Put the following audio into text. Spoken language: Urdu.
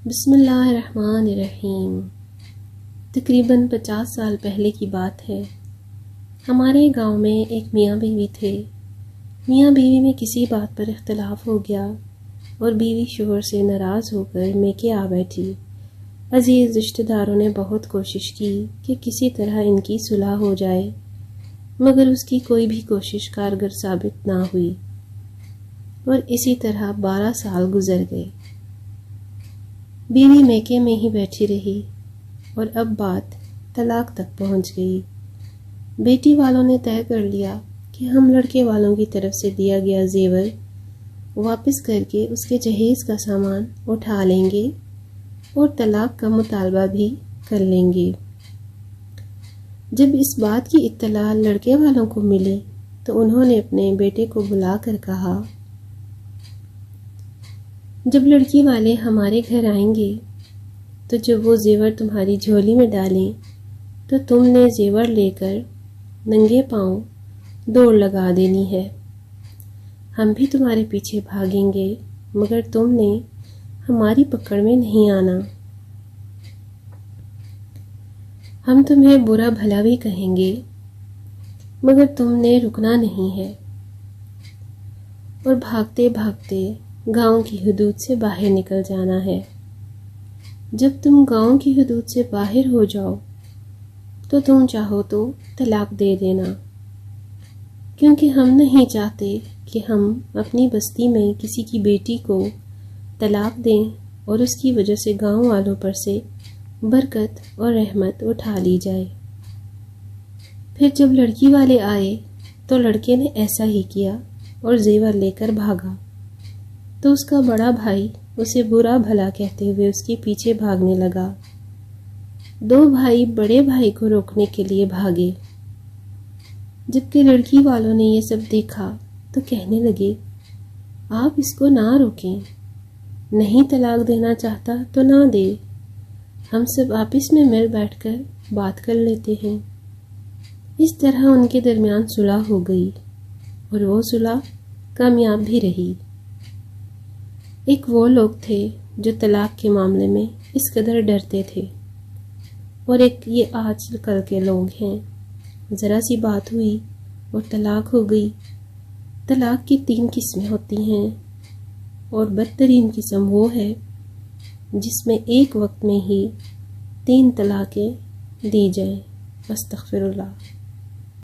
بسم اللہ الرحمن الرحیم۔ تقریباً 50 سال پہلے کی بات ہے۔ ہمارے گاؤں میں ایک میاں بیوی تھے۔ میاں بیوی میں کسی بات پر اختلاف ہو گیا اور بیوی شوہر سے ناراض ہو کر میکے آ بیٹھی۔ عزیز رشتہ داروں نے بہت کوشش کی کہ کسی طرح ان کی صلح ہو جائے، مگر اس کی کوئی بھی کوشش کارگر ثابت نہ ہوئی اور اسی طرح 12 سال گزر گئے۔ بیوی میکے میں ہی بیٹھی رہی اور اب بات طلاق تک پہنچ گئی۔ بیٹی والوں نے طے کر لیا کہ ہم لڑکے والوں کی طرف سے دیا گیا زیور واپس کر کے اس کے جہیز کا سامان اٹھا لیں گے اور طلاق کا مطالبہ بھی کر لیں گے۔ جب اس بات کی اطلاع لڑکے والوں کو ملی تو انہوں نے اپنے بیٹے کو بلا کر کہا، جب لڑکی والے ہمارے گھر آئیں گے تو جب وہ زیور تمہاری جھولی میں ڈالیں تو تم نے زیور لے کر ننگے پاؤں دوڑ لگا دینی ہے۔ ہم بھی تمہارے پیچھے بھاگیں گے مگر تم نے ہماری پکڑ میں نہیں آنا۔ ہم تمہیں برا بھلا بھی کہیں گے مگر تم نے رکنا نہیں ہے اور بھاگتے بھاگتے گاؤں کی حدود سے باہر نکل جانا ہے۔ جب تم گاؤں کی حدود سے باہر ہو جاؤ تو تم چاہو تو طلاق دے دینا، کیونکہ ہم نہیں چاہتے کہ ہم اپنی بستی میں کسی کی بیٹی کو طلاق دیں اور اس کی وجہ سے گاؤں والوں پر سے برکت اور رحمت اٹھا لی جائے۔ پھر جب لڑکی والے آئے تو لڑکے نے ایسا ہی کیا اور زیور لے کر بھاگا تو اس کا بڑا بھائی اسے برا بھلا کہتے ہوئے اس کے پیچھے بھاگنے لگا۔ 2 بھائی بڑے بھائی کو روکنے کے لیے بھاگے۔ جبکہ لڑکی والوں نے یہ سب دیکھا تو کہنے لگے، آپ اس کو نہ روکیں، نہیں طلاق دینا چاہتا تو نہ دے، ہم سب آپس میں مل بیٹھ کر بات کر لیتے ہیں۔ اس طرح ان کے درمیان صلح ہو گئی اور وہ صلح کامیاب بھی رہی۔ ایک وہ لوگ تھے جو طلاق کے معاملے میں اس قدر ڈرتے تھے، اور ایک یہ آج کل کے لوگ ہیں، ذرا سی بات ہوئی اور طلاق ہو گئی۔ طلاق کی 3 قسمیں ہوتی ہیں اور بدترین قسم وہ ہے جس میں ایک وقت میں ہی 3 طلاقیں دی جائیں۔ استغفر اللہ۔